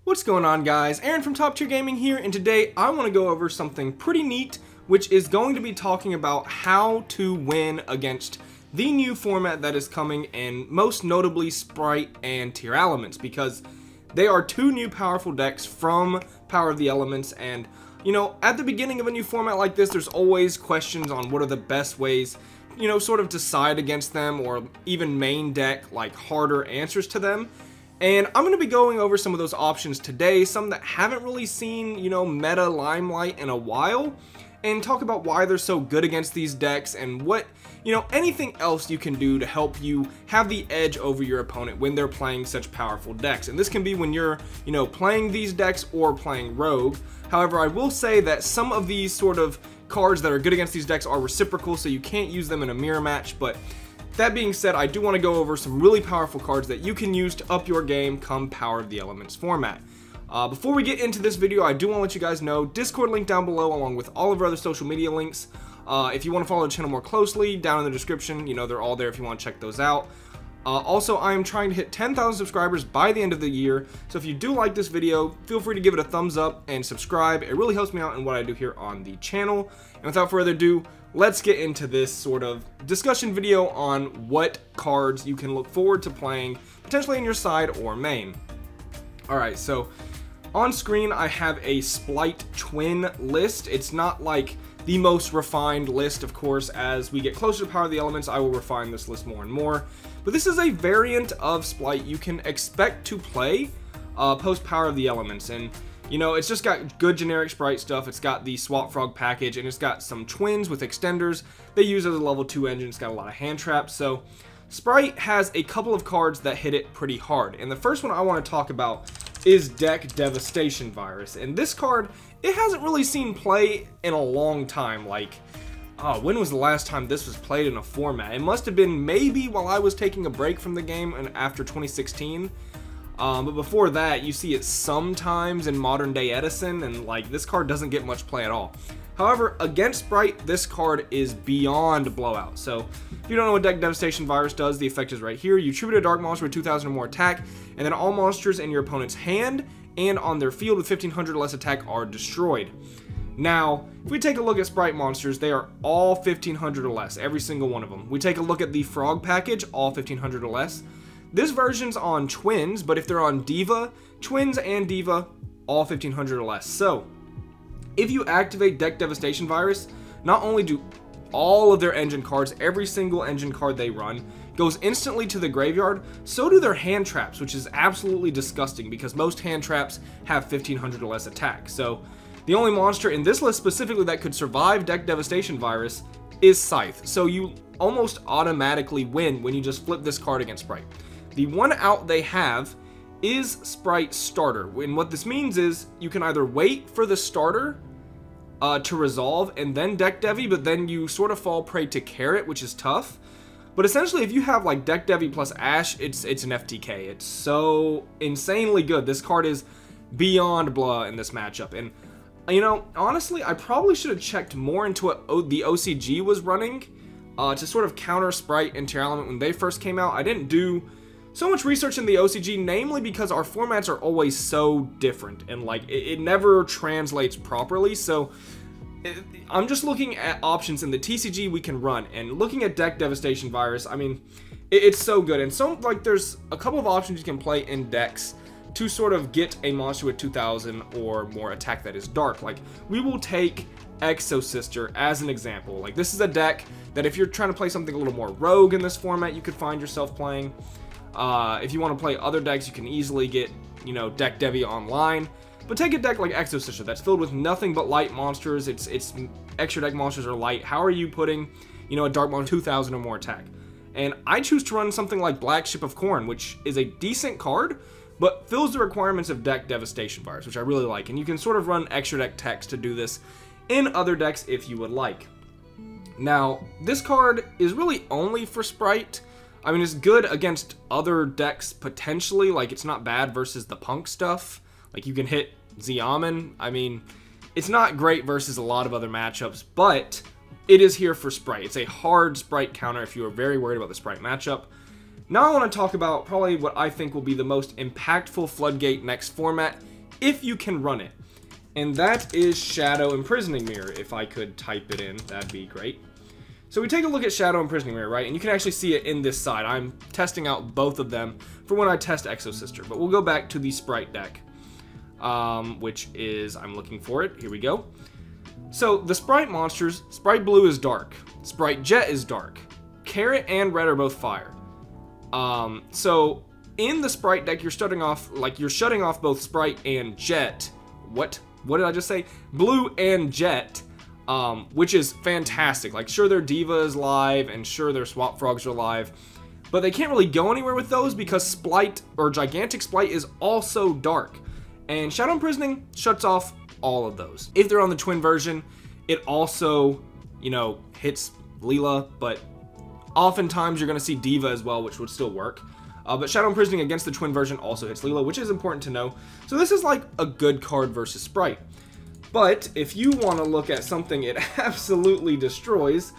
What's going on, guys? Aaron from Top Tier Gaming here, and today I want to go over something pretty neat, which is going to be talking about how to win against the new format that is coming, and most notably Sprite and Tier Elements, because they are two new powerful decks from Power of the Elements. And you know, at the beginning of a new format like this, there's always questions on what are the best ways, you know, sort of to side against them, or even main deck like harder answers to them. And I'm going to be going over some of those options today, some that haven't really seen, you know, meta limelight in a while, and talk about why they're so good against these decks and what, you know, anything else you can do to help you have the edge over your opponent when they're playing such powerful decks. And this can be when you're, you know, playing these decks or playing Rogue. However, I will say that some of these sort of cards that are good against these decks are reciprocal, so you can't use them in a mirror match. But that being said, I do want to go over some really powerful cards that you can use to up your game come Power of the Elements format. Before we get into this video, I do want to let you guys know, Discord link down below along with all of our other social media links. If you want to follow the channel more closely, down in the description, you know, they're all there if you want to check those out. Also, I am trying to hit 10,000 subscribers by the end of the year, so if you do like this video, feel free to give it a thumbs up and subscribe. It really helps me out in what I do here on the channel. And without further ado, let's get into this sort of discussion video on what cards you can look forward to playing, potentially in your side or main. Alright, so on screen I have a Sprite twin list. It's not like the most refined list, of course. As we get closer to Power of the Elements, I will refine this list more and more. But this is a variant of Sprite you can expect to play post Power of the Elements. And you know, it's just got good generic Sprite stuff. It's got the Swap Frog package, and it's got some twins with extenders they use as a level 2 engine. It's got a lot of hand traps. So Sprite has a couple of cards that hit it pretty hard. And the first one I want to talk about is Deck Devastation Virus. And this card, it hasn't really seen play in a long time. Like, when was the last time this was played in a format? It must have been maybe while I was taking a break from the game and after 2016. But before that, you see it sometimes in modern day Edison, and like, this card doesn't get much play at all. However, against Sprite, this card is beyond blowout. So if you don't know what Deck Devastation Virus does, the effect is right here. You tribute a dark monster with 2,000 or more attack, and then all monsters in your opponent's hand and on their field with 1,500 or less attack are destroyed. Now, if we take a look at Sprite Monsters, they are all 1,500 or less, every single one of them. We take a look at the Frog package, all 1,500 or less. This version's on Twins, but if they're on Diva, Twins and Diva, all 1,500 or less. So, if you activate Deck Devastation Virus, not only do all of their engine cards, every single engine card they run, goes instantly to the graveyard, so do their hand traps, which is absolutely disgusting because most hand traps have 1,500 or less attack. So, the only monster in this list specifically that could survive Deck Devastation Virus is Scythe. So you almost automatically win when you just flip this card against Sprite. The one out they have is Sprite Starter, and what this means is you can either wait for the starter to resolve and then deck Devi, but then you sort of fall prey to Carrot, which is tough. But essentially, if you have like deck Devi plus Ash, it's an FTK. It's so insanely good. This card is beyond blah in this matchup. And you know, honestly, I probably should have checked more into what the OCG was running to sort of counter Sprite and Tier Element when they first came out. I didn't do so much research in the OCG, namely because our formats are always so different, and like it never translates properly. So I'm just looking at options in the TCG we can run, and looking at Deck Devastation Virus, I mean, it's so good. And so like there's a couple of options you can play in decks to sort of get a monster with 2,000 or more attack that is dark. Like, we will take Exo Sister as an example. Like, this is a deck that if you're trying to play something a little more rogue in this format, you could find yourself playing. If you want to play other decks, you can easily get, you know, Deck Devi online. But take a deck like Exo Sister that's filled with nothing but light monsters. Its extra deck monsters are light. How are you putting, you know, a dark monster 2,000 or more attack? And I choose to run something like Black Ship of Corn, which is a decent card, but fills the requirements of Deck Devastation Virus, which I really like. And you can sort of run extra deck text to do this in other decks if you would like. Now, this card is really only for Sprite. I mean, it's good against other decks potentially. Like, it's not bad versus the Punk stuff. Like, you can hit Xiamen. I mean, it's not great versus a lot of other matchups, but it is here for Sprite. It's a hard Sprite counter if you are very worried about the Sprite matchup. Now I want to talk about probably what I think will be the most impactful Floodgate next format if you can run it. And that is Shadow Imprisoning Mirror. If I could type it in, that'd be great. So we take a look at Shadow Imprisoning Mirror, right? And you can actually see it in this side. I'm testing out both of them for when I test Exosister. But we'll go back to the Sprite deck, which is, I'm looking for it. Here we go. So the Sprite Monsters, Sprite Blue is dark. Sprite Jet is dark. Carrot and Red are both fire. So in the Sprite deck, you're shutting off both Sprite and Jet. What did I just say? Blue and Jet. Which is fantastic. Like, sure, their Diva is live, and sure, their Swamp Frogs are live, but they can't really go anywhere with those because Splite, or Gigantic Splite, is also dark. And Shadow Imprisoning shuts off all of those. If they're on the twin version, it also, you know, hits Leela, but oftentimes you're going to see Diva as well, which would still work. But Shadow Imprisoning against the twin version also hits Leela, which is important to know. So this is like a good card versus Sprite. But if you want to look at something it absolutely destroys,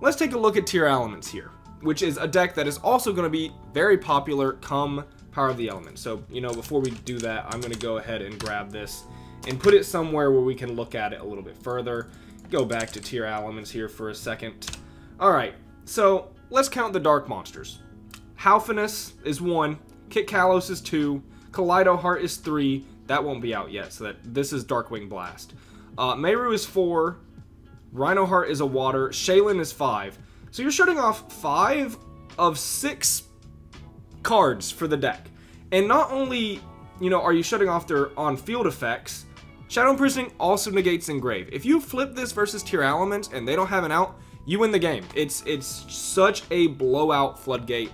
let's take a look at Tier Elements here, which is a deck that is also going to be very popular come Power of the Elements. So, you know, before we do that, I'm going to go ahead and grab this and put it somewhere where we can look at it a little bit further. Go back to Tier Elements here for a second. Alright, so let's count the Dark Monsters. Halfinus is 1, Kit Kalos is 2, Kaleido Heart is 3, that won't be out yet, so that this is Darkwing Blast. Meru is 4, Rhino Heart is a water, Shaylin is 5. So you're shutting off 5 of 6 cards for the deck. And not only, you know, are you shutting off their on-field effects, Shadow Imprisoning also negates Engrave. If you flip this versus Tier Elements and they don't have an out, you win the game. It's such a blowout floodgate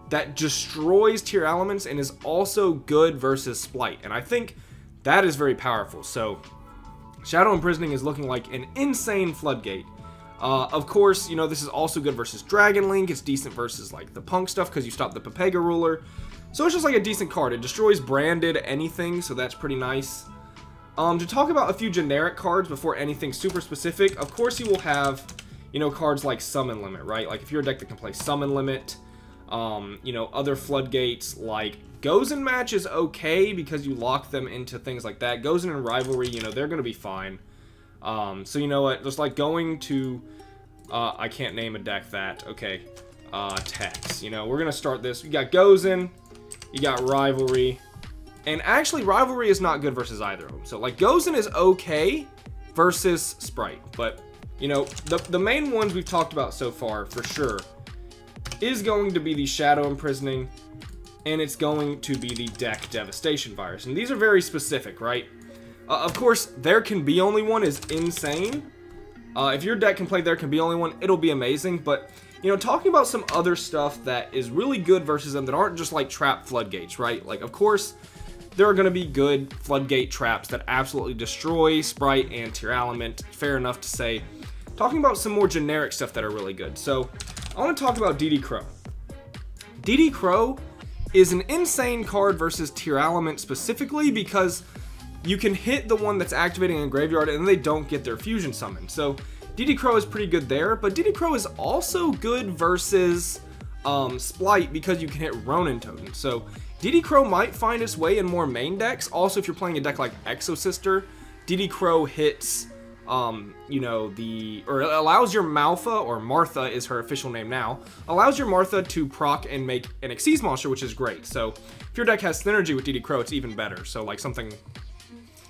that destroys Tier Elements and is also good versus Splite. And I think that is very powerful. So Shadow Imprisoning is looking like an insane floodgate. Of course, you know, this is also good versus Dragon Link. It's decent versus like the Punk stuff because you stop the Pepega Ruler. So it's just like a decent card. It destroys branded anything, so that's pretty nice. To talk about a few generic cards before anything super specific, of course you will have, you know, cards like Summon Limit, right? Like if you're a deck that can play Summon Limit, you know, other floodgates like Gozen Match is okay because you lock them into things like that. Gozen and Rivalry, you know, they're going to be fine. So you know what, just like going to, I can't name a deck that, okay, Tex, you know, we're going to start this. You got Gozen, you got Rivalry, and actually Rivalry is not good versus either of them. So like Gozen is okay versus Sprite, but you know, the main ones we've talked about so far for sure is going to be the Shadow Imprisoning, and it's going to be the deck Devastation Virus. And these are very specific, right? Of course, There Can Be Only One is insane. If your deck can play There Can Be Only One, it'll be amazing. But, you know, talking about some other stuff that is really good versus them that aren't just like trap floodgates, right? Like, of course, there are going to be good floodgate traps that absolutely destroy Sprite and Tier Element. Fair enough to say. Talking about some more generic stuff that are really good. So, I want to talk about DD Crow. DD Crow is an insane card versus Tier Element specifically because you can hit the one that's activating in Graveyard and then they don't get their fusion summon. So DD Crow is pretty good there, but DD Crow is also good versus Splite because you can hit Ronin Totem. So DD Crow might find its way in more main decks. Also, if you're playing a deck like Exosister, DD Crow hits you know, or it allows your Malfa, or Martha is her official name now, allows your Martha to proc and make an Xyz monster, which is great. So if your deck has synergy with DD Crow, it's even better. So like something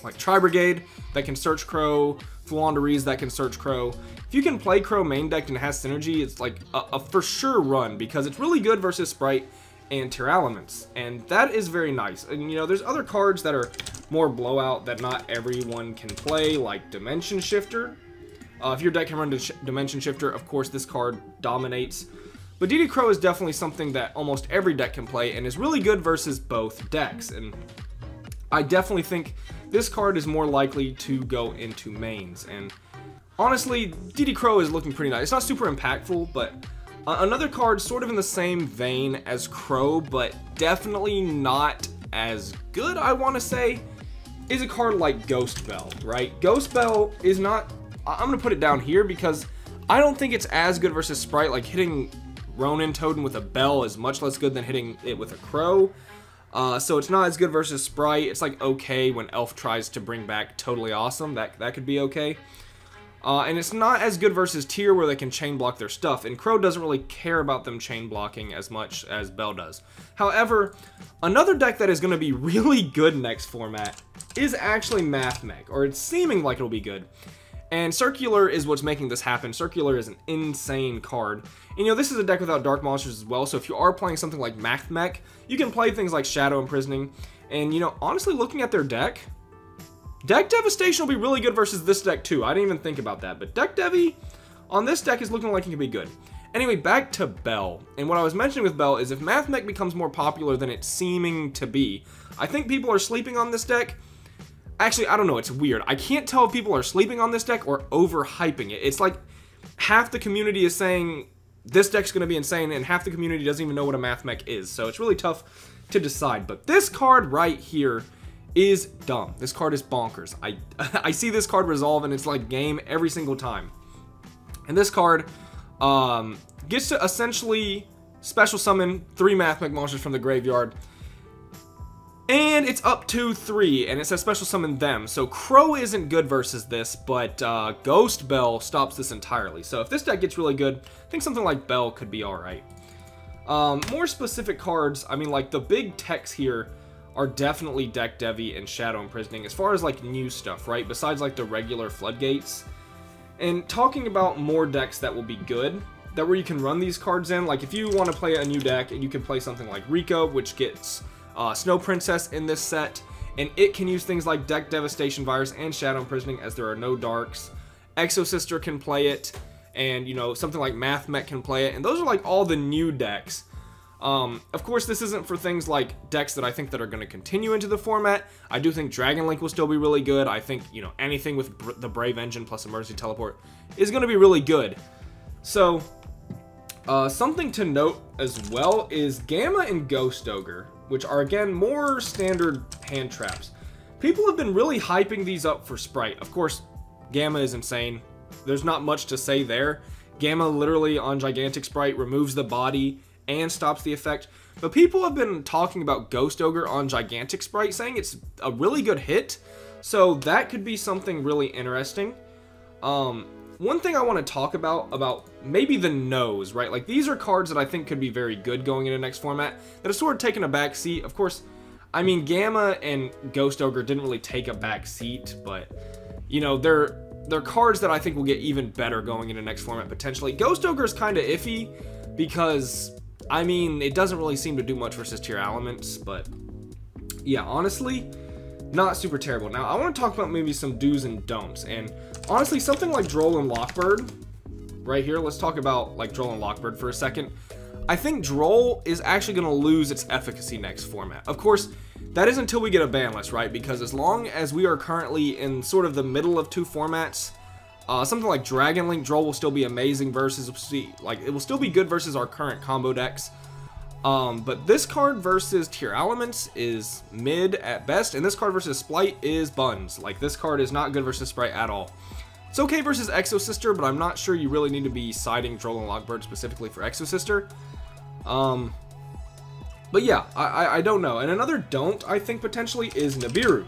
like Tri-Brigade that can search Crow, Flouanderies that can search Crow. If you can play Crow main decked and has synergy, it's like a for sure run because it's really good versus Sprite and Tier Elements, and that is very nice. And you know, there's other cards that are more blowout that not everyone can play, like Dimension Shifter. If your deck can run Dimension Shifter, of course this card dominates. But DD Crow is definitely something that almost every deck can play and is really good versus both decks. And I definitely think this card is more likely to go into mains. And honestly, DD Crow is looking pretty nice. It's not super impactful, but another card sort of in the same vein as Crow, but definitely not as good, I want to say, is a card like Ghost Bell, right? Ghost Bell is not, I'm going to put it down here because I don't think it's as good versus Sprite. Like hitting Ronin Totem with a Bell is much less good than hitting it with a Crow. So it's not as good versus Sprite. It's like okay when Elf tries to bring back Totally Awesome. That could be okay. And it's not as good versus Tier where they can chain block their stuff, and Crow doesn't really care about them chain blocking as much as Bell does. However, another deck that is going to be really good next format is actually Math Mech, or it's seeming like it'll be good. And Circular is what's making this happen. Circular is an insane card. And, you know, this is a deck without Dark Monsters as well, so if you are playing something like Math Mech, you can play things like Shadow Imprisoning. And, you know, honestly, looking at their deck Devastation will be really good versus this deck too. I didn't even think about that, but Deck Devi on this deck is looking like it can be good. Anyway, back to Bell. And what I was mentioning with Bell is if Math Mech becomes more popular than it's seeming to be, I think people are sleeping on this deck. Actually, I don't know, it's weird. I can't tell if people are sleeping on this deck or overhyping it. It's like half the community is saying this deck's going to be insane, and half the community doesn't even know what a Math Mech is. So it's really tough to decide. But this card right here is dumb. This card is bonkers. I see this card resolve and it's like game every single time. And this card gets to essentially special summon 3 Math Mech monsters from the graveyard. And it's up to 3, and it says special summon them. So Crow isn't good versus this, but Ghost Bell stops this entirely. So if this deck gets really good, I think something like Bell could be alright. More specific cards, I mean, like the big techs here are definitely Deck Devi and Shadow Imprisoning as far as like new stuff, right? Besides like the regular Floodgates. And talking about more decks that will be good, that where you can run these cards in, like if you want to play a new deck and you can play something like Rico, which gets Snow Princess in this set, and it can use things like Deck Devastation Virus and Shadow Imprisoning as there are no darks. Exo Sister can play it, and you know, something like Math Mech can play it, and those are like all the new decks. Of course, this isn't for things like decks that I think that are going to continue into the format. I do think Dragon Link will still be really good. I think, you know, anything with the Brave Engine plus Emergency Teleport is going to be really good. So, something to note as well is Gamma and Ghost Ogre, which are, again, more standard hand traps. People have been really hyping these up for Sprite. Of course, Gamma is insane. There's not much to say there. Gamma literally on Gigantic Sprite removes the body and stops the effect. But people have been talking about Ghost Ogre on Gigantic Sprite, saying it's a really good hit. So that could be something really interesting. One thing I want to talk about maybe the nose, right? Like these are cards that I think could be very good going into next format that have sort of taken a back seat. Of course, I mean, Gamma and Ghost Ogre didn't really take a back seat, but you know, they're cards that I think will get even better going into next format potentially. Ghost Ogre is kind of iffy because I mean, it doesn't really seem to do much versus tier elements, but yeah, honestly, not super terrible. Now, I want to talk about maybe some do's and don'ts, and honestly, something like Droll and Lockbird, right here, let's talk about like Droll and Lockbird for a second. I think Droll is actually going to lose its efficacy next format. Of course, that is until we get a ban list, right? Because as long as we are currently in sort of the middle of 2 formats, something like Dragon Link Droll will still be amazing versus, like, it will still be good versus our current combo decks. But this card versus tier elements is mid at best, and this card versus Sprite is buns. Like, this card is not good versus Sprite at all. It's okay versus Exo Sister, but I'm not sure you really need to be siding Droll and Lockbird specifically for Exo Sister. But yeah, I don't know. And another don't, I think, potentially, is Nibiru.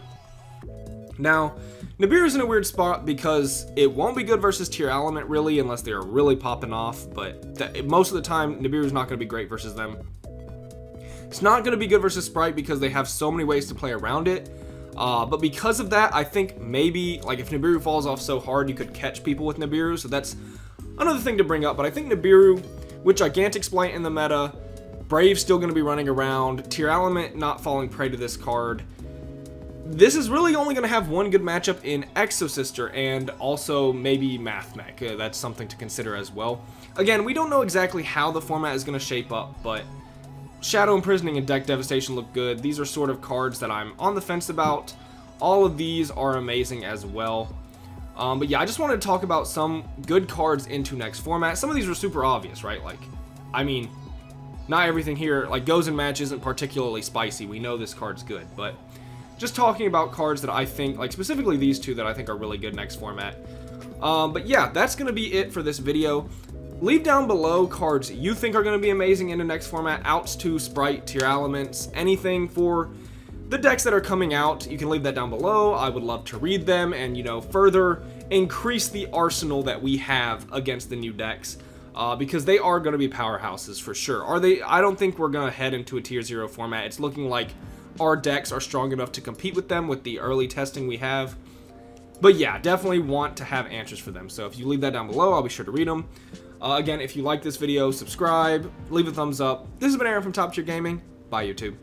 Now, Nibiru's in a weird spot because it won't be good versus tier element, really, unless they're really popping off, but most of the time, Nibiru's not going to be great versus them. It's not going to be good versus Sprite because they have so many ways to play around it, but because of that, I think maybe, like, if Nibiru falls off so hard, you could catch people with Nibiru, so that's another thing to bring up. But I think Nibiru, with Gigantic Sprite in the meta, Brave's still going to be running around, tier element not falling prey to this card. This is really only going to have one good matchup in Exo Sister and also maybe Math Mech. That's something to consider as well. Again, we don't know exactly how the format is going to shape up, but Shadow Imprisoning and Deck Devastation look good. These are sort of cards that I'm on the fence about. All of these are amazing as well. But yeah, I just wanted to talk about some good cards into next format. Some of these are super obvious, right? Like, I mean, not everything here, like Goes in Match isn't particularly spicy. We know this card's good, but just talking about cards that I think, like specifically these two that I think are really good next format. But yeah, that's going to be it for this video. Leave down below cards you think are going to be amazing in the next format, outs to Sprite, tier elements, anything for the decks that are coming out. You can leave that down below. I would love to read them and, you know, further increase the arsenal that we have against the new decks. Because they are going to be powerhouses for sure. Are they? I don't think we're going to head into a tier 0 format. It's looking like our decks are strong enough to compete with them with the early testing we have. But yeah, definitely want to have answers for them. So if you leave that down below, I'll be sure to read them. Again, if you like this video, subscribe, leave a thumbs up. This has been Aaron from Top Tier Gaming. Bye, YouTube.